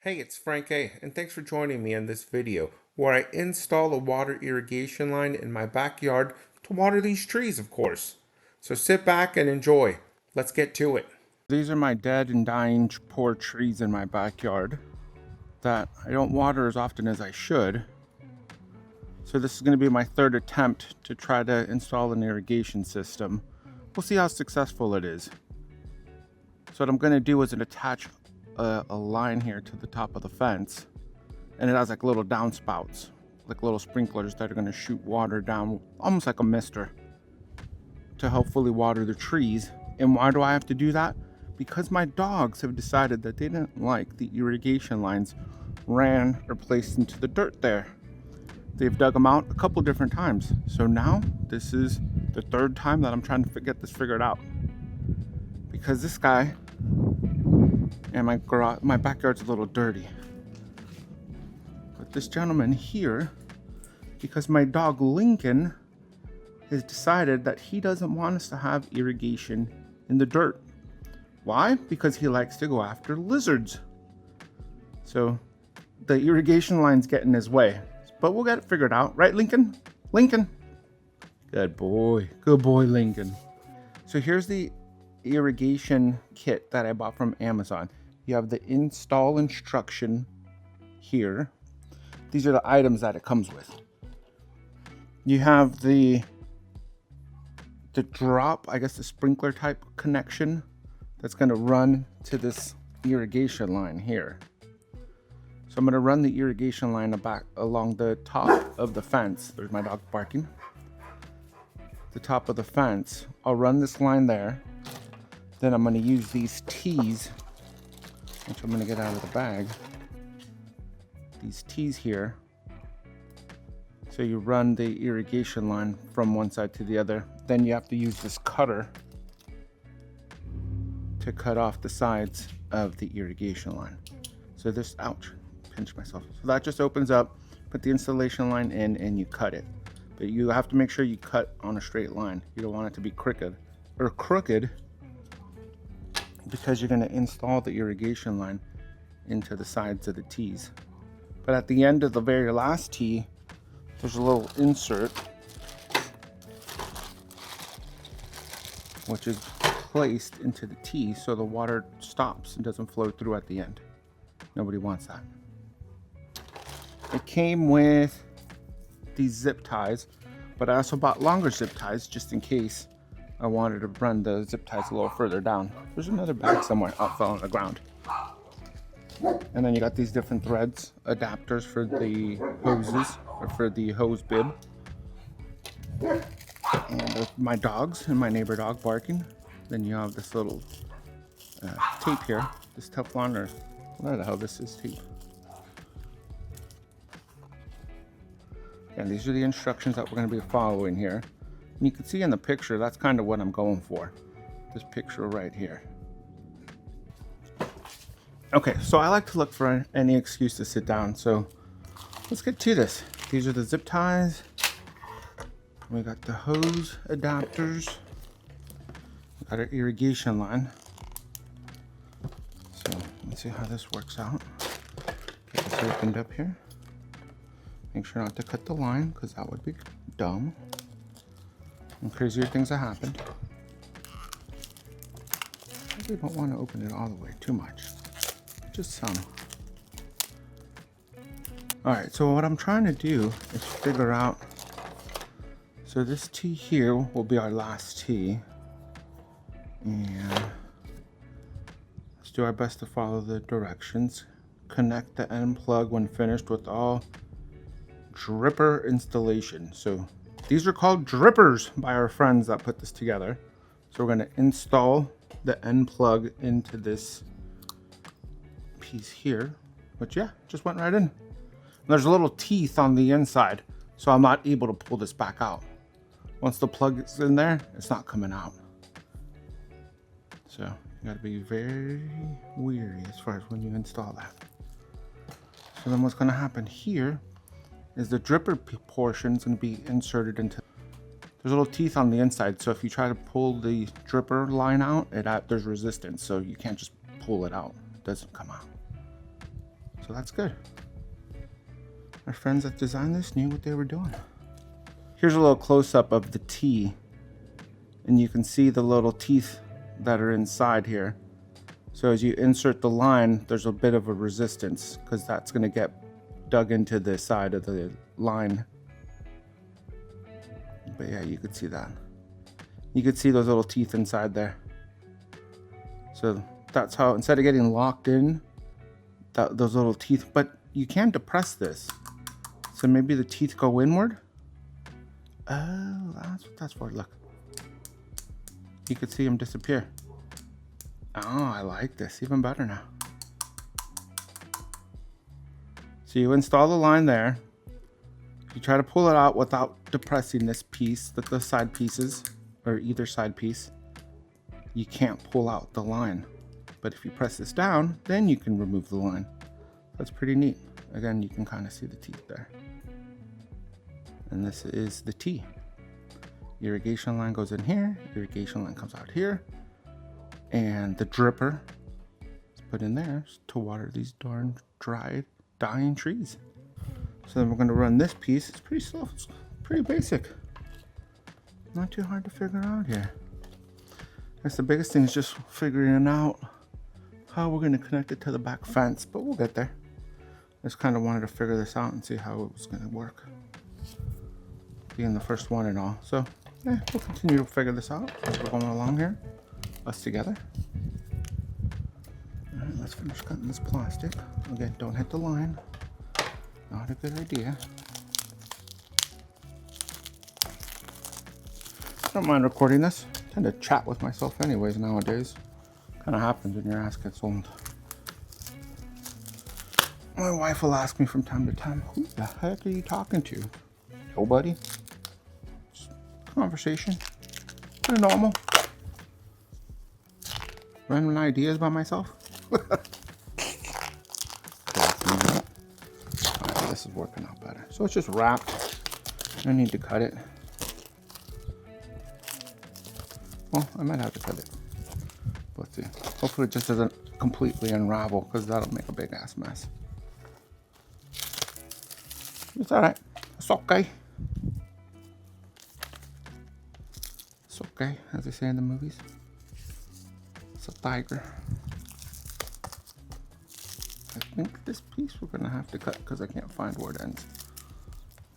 Hey, it's Frank A, and thanks for joining me in this video where I install a water irrigation line in my backyard to water these trees, of course. So sit back and enjoy. Let's get to it. These are my dead and dying poor trees in my backyard that I don't water as often as I should. So this is going to be my third attempt to try to install an irrigation system. We'll see how successful it is. So what I'm going to do is attach a line here to the top of the fence, and it has like little downspouts, like little sprinklers that are going to shoot water down, almost like a mister, to hopefully water the trees. And why do I have to do that? Because my dogs have decided that they didn't like the irrigation lines ran or placed into the dirt there. They've dug them out a couple different times, so now this is the third time that I'm trying to get this figured out, because this guy and my backyard's a little dirty. But this gentleman here, because my dog Lincoln has decided that he doesn't want us to have irrigation in the dirt. Why? Because he likes to go after lizards. So the irrigation line's get in his way. But we'll get it figured out, right, Lincoln? Lincoln. Good boy, Lincoln. So here's the irrigation kit that I bought from Amazon. You have the install instruction here. These are the items that it comes with. You have the drop, I guess the sprinkler type connection that's going to run to this irrigation line here. So I'm going to run the irrigation line back along the top of the fence. There's my dog barking. The top of the fence. I'll run this line there. Then I'm going to use these tees, which I'm going to get out of the bag. These tees here. So you run the irrigation line from one side to the other. Then you have to use this cutter to cut off the sides of the irrigation line. So this, ouch, pinched myself. So that just opens up, put the installation line in, and you cut it. But you have to make sure you cut on a straight line. You don't want it to be crooked, because you're going to install the irrigation line into the sides of the tees. But at the end of the very last tee, there's a little insert which is placed into the tee so the water stops and doesn't flow through at the end. Nobody wants that. It came with these zip ties, but I also bought longer zip ties just in case I wanted to run the zip ties a little further down. There's another bag somewhere out fell on the ground. And then you got these different threads, adapters for the hoses, or for the hose bib. And my dogs and my neighbor dog barking. Then you have this little tape here, this Teflon, or whatever the hell this is, tape. And these are the instructions that we're going to be following here. And you can see in the picture, that's kind of what I'm going for. This picture right here. Okay, so I like to look for any excuse to sit down, so let's get to this. These are the zip ties. We got the hose adapters. We got our irrigation line. So let's see how this works out. Get this opened up here. Make sure not to cut the line, because that would be dumb. And crazier things have happened. I really don't want to open it all the way too much. Just some. Alright, so what I'm trying to do is figure out, so this tee here will be our last tee, and let's do our best to follow the directions. Connect the end plug when finished with all dripper installation. So these are called drippers by our friends that put this together. So we're going to install the end plug into this piece here, which just went right in. There's little teeth on the inside, so I'm not able to pull this back out. Once the plug is in there, it's not coming out. So you got to be very wary as far as when you install that. So then what's going to happen here is the dripper portion is going to be inserted into. There's little teeth on the inside, so if you try to pull the dripper line out, there's resistance, so you can't just pull it out. It doesn't come out. So that's good. Our friends that designed this knew what they were doing. Here's a little close-up of the T, and you can see the little teeth that are inside here. So as you insert the line, there's a bit of a resistance because that's going to get dug into the side of the line. But yeah, you could see that. You could see those little teeth inside there. So that's how, instead of getting locked in, those little teeth, but you can depress this. So maybe the teeth go inward. Oh, that's what that's for. Look. You could see them disappear. Oh, I like this even better now. So you install the line there. You try to pull it out without depressing this piece, the side pieces, or either side piece. You can't pull out the line. But if you press this down, then you can remove the line. That's pretty neat. Again, you can kind of see the teeth there. And this is the T. Irrigation line goes in here, irrigation line comes out here, and the dripper is put in there to water these darn dried, dying trees. So then we're going to run this piece. It's pretty slow, it's pretty basic. Not too hard to figure out here. I guess the biggest thing is just figuring out how we're going to connect it to the back fence, but we'll get there. I just kind of wanted to figure this out and see how it was going to work. Being the first one and all. So yeah, we'll continue to figure this out as we're going along here, us together. All right, let's finish cutting this plastic. Again, don't hit the line. Not a good idea. Don't mind recording this. I tend to chat with myself anyways nowadays. Kind of happens when your ass gets old. My wife will ask me from time to time, who the heck are you talking to? Nobody. Conversation. Kind of normal. Random ideas by myself. Alright, this is working out better. So it's just wrapped. I need to cut it. Well, I might have to cut it. Let's see. Hopefully it just doesn't completely unravel because that'll make a big ass mess. It's alright. It's okay. It's okay, as they say in the movies. It's a tiger. I think this piece we're gonna have to cut because I can't find where it ends.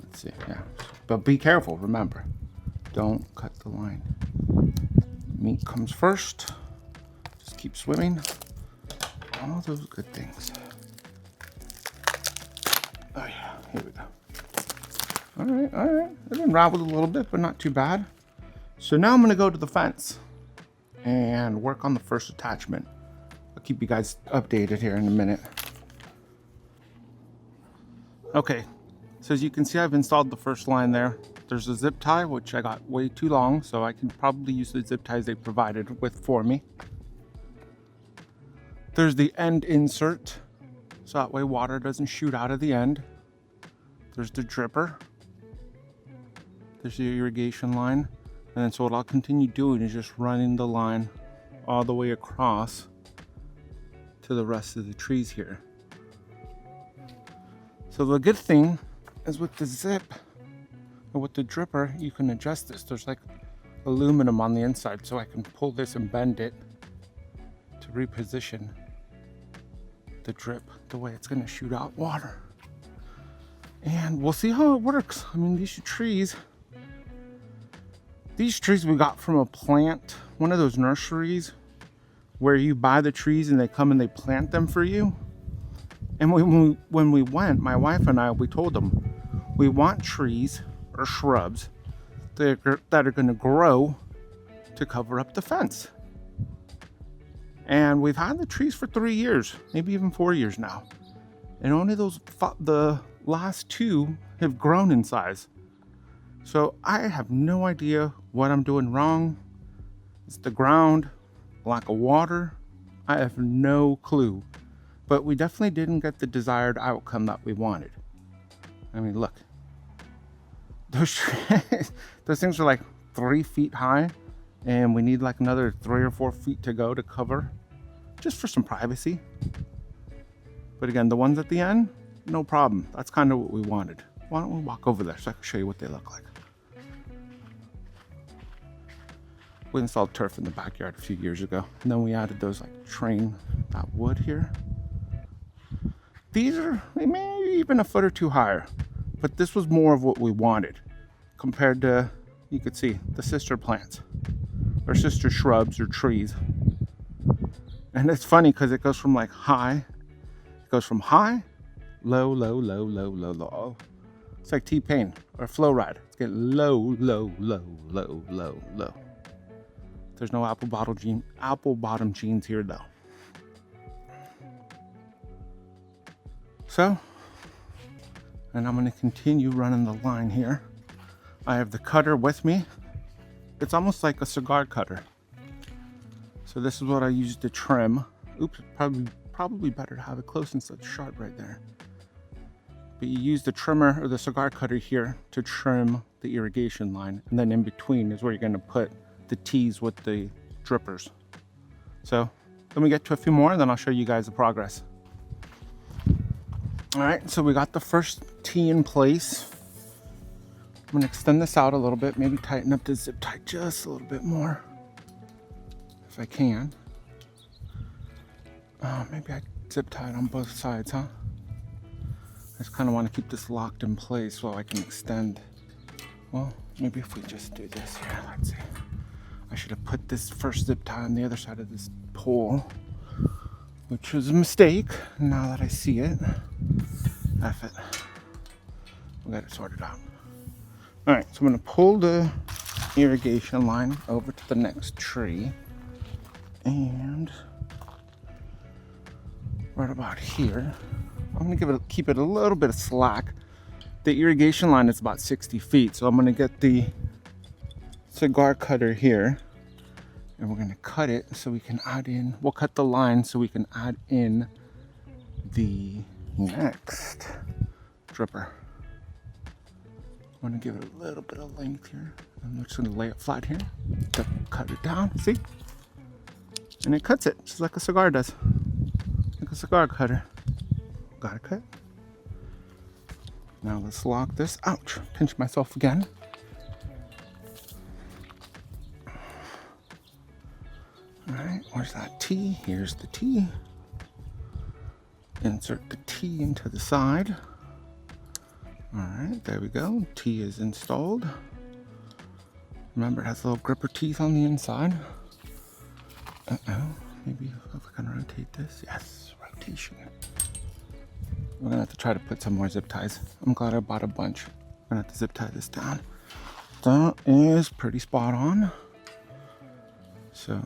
Let's see, yeah. But be careful, remember. Don't cut the line. Meat comes first. Just keep swimming. All those good things. Oh yeah, here we go. Alright. It unraveled a little bit, but not too bad. So now I'm gonna go to the fence and work on the first attachment. I'll keep you guys updated here in a minute. Okay, so as you can see, I've installed the first line there. There's a zip tie, which I got way too long, so I can probably use the zip ties they provided with for me. There's the end insert, so that way water doesn't shoot out of the end. There's the dripper. There's the irrigation line. And then so what I'll continue doing is just running the line all the way across to the rest of the trees here. So the good thing is with the zip or with the dripper, you can adjust this. There's like aluminum on the inside, so I can pull this and bend it to reposition the drip the way it's gonna shoot out water. And we'll see how it works. I mean, these trees we got from a plant, one of those nurseries where you buy the trees and they come and they plant them for you. And when we went, my wife and I, we told them, we want trees or shrubs that are going to grow to cover up the fence. And we've had the trees for 3 years, maybe even 4 years now. And only the last 2 have grown in size. So I have no idea what I'm doing wrong. It's the ground, lack of water. I have no clue. But we definitely didn't get the desired outcome that we wanted. I mean, look. Those things are like 3 feet high, and we need like another 3 or 4 feet to go to cover, just for some privacy. But again, the ones at the end, no problem. That's kind of what we wanted. Why don't we walk over there so I can show you what they look like. We installed turf in the backyard a few years ago, and then we added those like train, that wood here. These are maybe even a foot or two higher, but this was more of what we wanted compared to, you could see, the sister plants or sister shrubs or trees. And it's funny because it goes from like high, it goes from high, low, low, low, low, low, low. It's like T-Pain or Flow Ride. It's getting low, low, low, low, low, low. There's no apple bottom jeans here though. So, and I'm going to continue running the line here. I have the cutter with me. It's almost like a cigar cutter. So this is what I use to trim. Oops, probably better to have it close instead of sharp right there. But you use the trimmer or the cigar cutter here to trim the irrigation line, and then in between is where you're going to put the tees with the drippers. So let me get to a few more and then I'll show you guys the progress. All right, so we got the first tee in place. I'm gonna extend this out a little bit, maybe tighten up the zip tie just a little bit more if I can. Maybe I zip tie it on both sides, huh? I just kind of want to keep this locked in place so I can extend. Well, maybe if we just do this here, let's see. I should have put this first zip tie on the other side of this pole, which was a mistake. Now that I see it, F it. We got it sorted out. All right, so I'm gonna pull the irrigation line over to the next tree, and right about here, I'm gonna keep it a little bit of slack. The irrigation line is about 60 feet, so I'm gonna get the cigar cutter here, and we're gonna cut it so we can add in, we'll cut the line so we can add in the next dripper. I'm gonna give it a little bit of length here. I'm just gonna lay it flat here, cut it down, see? And it cuts it, just like a cigar does. Like a cigar cutter. Got it cut. Now let's lock this. Ouch, pinch myself again. All right, where's that T? Here's the T. Insert the T into the side. All right, there we go. T is installed. Remember, it has little gripper teeth on the inside. Uh-oh, maybe if I can rotate this. Yes, rotation. We're gonna have to try to put some more zip ties. I'm glad I bought a bunch. I'm gonna have to zip tie this down. That is pretty spot on. So,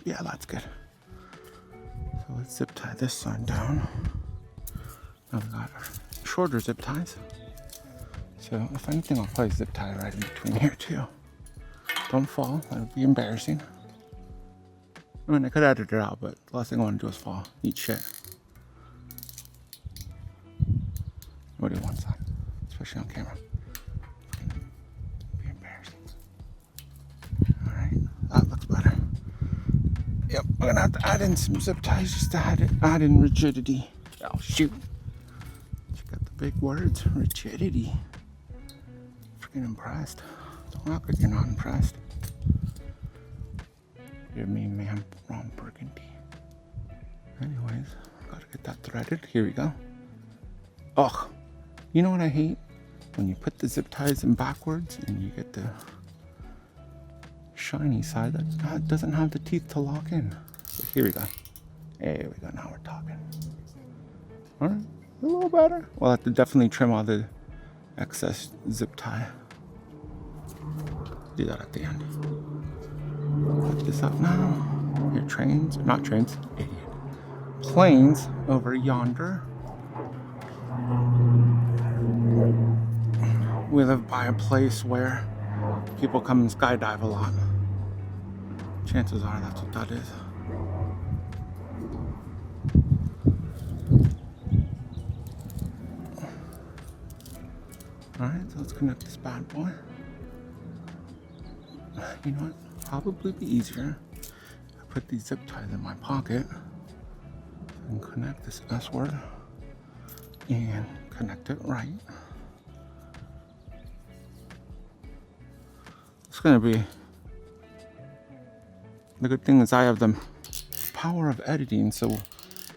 yeah, that's good. So let's zip tie this side down. Now we got our shorter zip ties. So if anything, I'll probably zip tie right in between here too. Don't fall, that would be embarrassing. I mean, I could edit it out, but the last thing I want to do is fall, eat shit. What do you want, son? Especially on camera. Be embarrassing. Alright, that looks better. Yep, we're gonna have to add in some zip ties just to add in rigidity. Oh shoot. You got the big words, rigidity. Freaking impressed. Don't act like you're not impressed. You're me, man, Ron Burgundy. Anyways, gotta get that threaded. Here we go. Oh, you know what I hate? When you put the zip ties in backwards and you get the shiny side that doesn't have the teeth to lock in. So here we go. There we go, now we're talking. All right, a little better. We'll have to definitely trim all the excess zip tie. Do that at the end. Put this up now. Here, trains, not trains, idiot. Planes over yonder. We live by a place where people come and skydive a lot. Chances are that's what that is. Alright, so let's connect this bad boy. You know what? Probably be easier if I put these zip ties in my pocket. And connect this S word and connect it right. It's gonna be, the good thing is I have the power of editing, so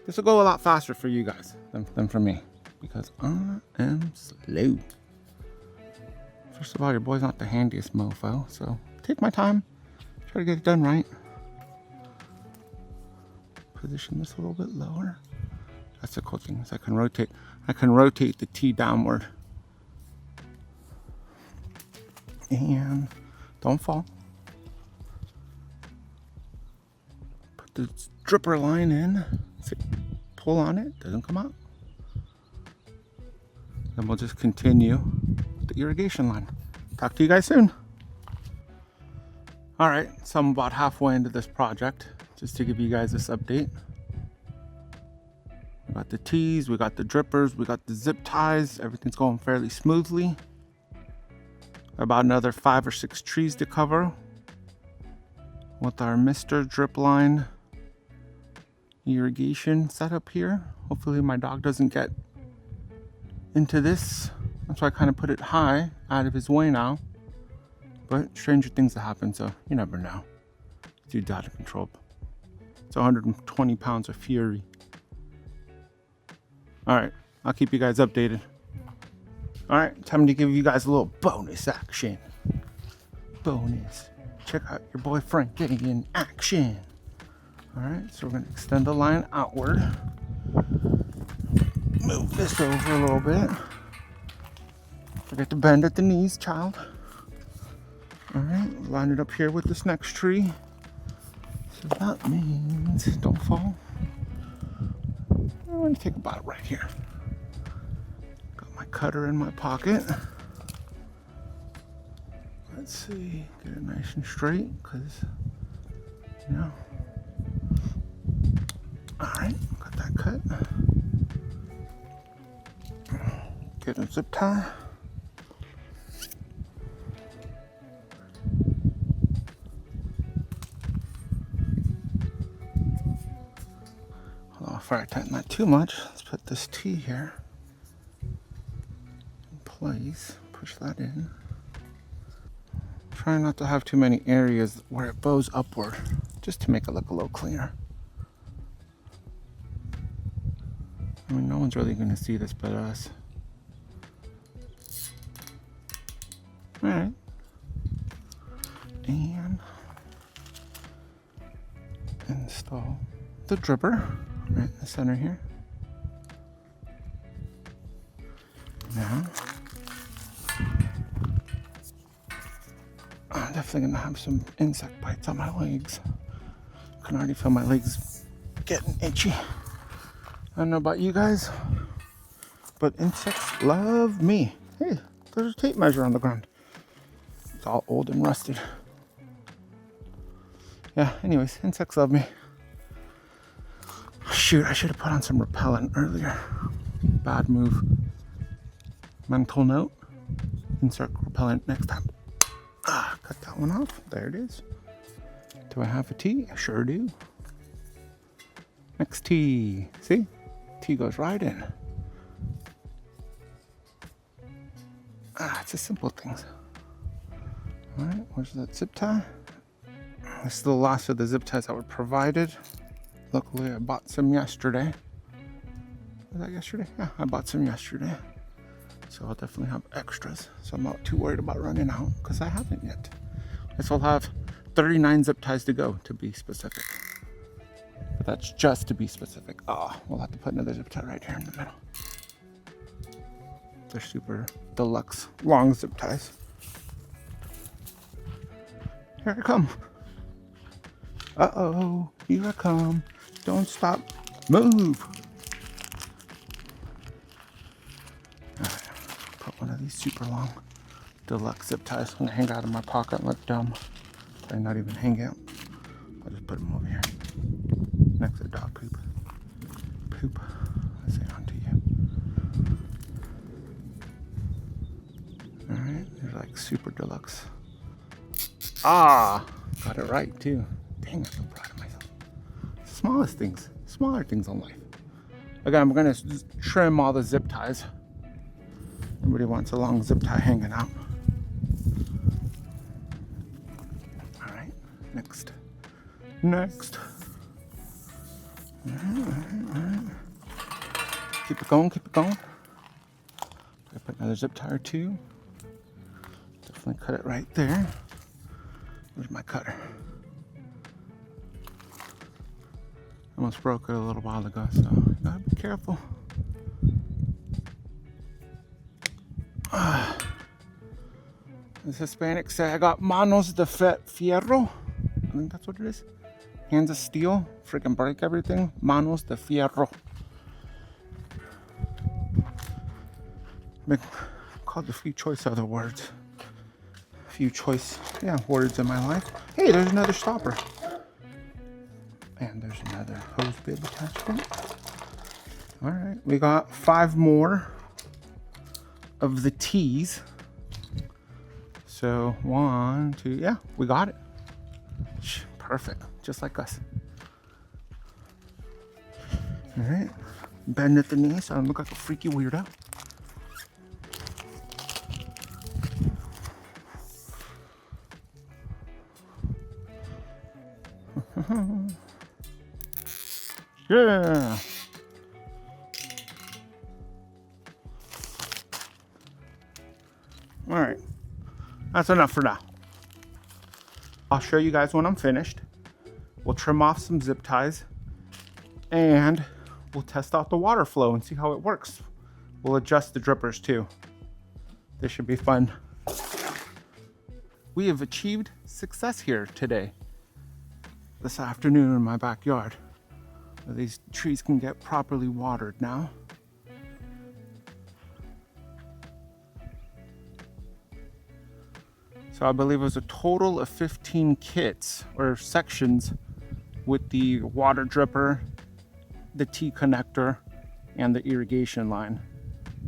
this will go a lot faster for you guys than for me, because I am slow. First of all, your boy's not the handiest mofo, so take my time, try to get it done right. Position this a little bit lower. That's the cool thing, is I can rotate the T downward. And don't fall. Put the dripper line in. See, pull on it, doesn't come out. Then we'll just continue the irrigation line. Talk to you guys soon. All right, so I'm about halfway into this project, just to give you guys this update. We got the tees, we got the drippers, we got the zip ties. Everything's going fairly smoothly. About another 5 or 6 trees to cover with our Mr. Drip Line irrigation setup here. Hopefully my dog doesn't get into this. That's why I kind of put it high, out of his way now. But stranger things have happened, so you never know. Dude's out of control. It's 120 pounds of fury. All right, I'll keep you guys updated. All right, time to give you guys a little bonus action. Bonus. Check out your boy Frank getting in action. All right, so we're gonna extend the line outward. Move this over a little bit. Forget to bend at the knees, child. All right, line it up here with this next tree. So that means, don't fall. I'm gonna take a bite right here. Got my cutter in my pocket. Let's see, get it nice and straight, because, you know. All right, got that cut. Get a zip tie. Before I tighten that too much, let's put this T here in place, push that in. Try not to have too many areas where it bows upward, just to make it look a little cleaner. I mean, no one's really going to see this but us. Alright. And install the dripper. Right in the center here. Now, I'm definitely gonna have some insect bites on my legs. I can already feel my legs getting itchy. I don't know about you guys, but insects love me. Hey, there's a tape measure on the ground. It's all old and rusted. Yeah, anyways, insects love me. Shoot, I should have put on some repellent earlier. Bad move. Mental note. Insert repellent next time. Cut that one off. There it is. Do I have a T? I sure do. Next T. See? T goes right in. It's the simple things. Alright, where's that zip tie? This is the last of the zip ties that were provided. Luckily, I bought some yesterday. Was that yesterday? Yeah, I bought some yesterday. So I'll definitely have extras. So I'm not too worried about running out, because I haven't yet. I still have 39 zip ties to go, to be specific. But that's just to be specific. We'll have to put another zip tie right here in the middle. They're super deluxe, long zip ties. Here I come. Uh-oh, here I come. Don't stop. Move. Alright, put one of these super long deluxe zip ties. I'm gonna hang out in my pocket and look dumb. Probably not even hang out. I'll just put them over here. Next to dog poop. Poop. I say onto you. Alright, they're like super deluxe. Got it right too. Dang, I'm so proud of myself. Smallest things, smaller things in life. Again, I'm gonna trim all the zip ties. Nobody wants a long zip tie hanging out. All right, next. Next. All right. Keep it going, keep it going. I put another zip tie or two. Definitely cut it right there. Where's my cutter? Almost broke it a little while ago, so you gotta be careful. This Hispanic say I got manos de fierro. I think that's what it is. Hands of steel. Freaking break everything. Manos de fierro. Been called a few choice other words. A few choice, words in my life. Hey, there's another stopper. And there's another hose bib attachment. All right, we got 5 more of the T's. So 1, 2, yeah, we got it. Perfect, just like us. All right, bend at the knee so I don't look like a freaky weirdo. Yeah. All right, that's enough for now. I'll show you guys when I'm finished. We'll trim off some zip ties and we'll test out the water flow and see how it works. We'll adjust the drippers too. This should be fun. We have achieved success here today, this afternoon in my backyard. These trees can get properly watered now. So I believe it was a total of 15 kits or sections with the water dripper, the T connector, and the irrigation line.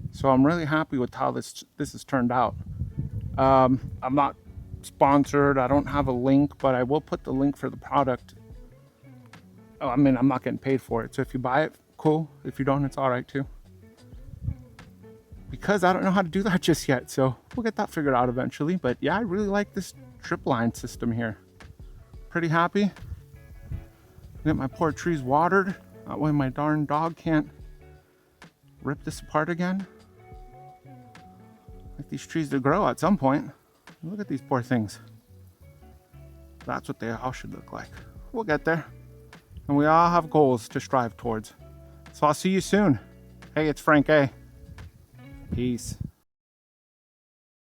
So I'm really happy with how this has turned out. I'm not sponsored, I don't have a link, but I will put the link for the product. I mean, I'm not getting paid for it, so if you buy it, cool. If you don't, it's all right too. Because I don't know how to do that just yet, so we'll get that figured out eventually. But yeah, I really like this drip line system here. Pretty happy. Get my poor trees watered. That way my darn dog can't rip this apart again. Like these trees to grow at some point. Look at these poor things. That's what they all should look like. We'll get there. And we all have goals to strive towards. So I'll see you soon. Hey, it's Frank A. Peace.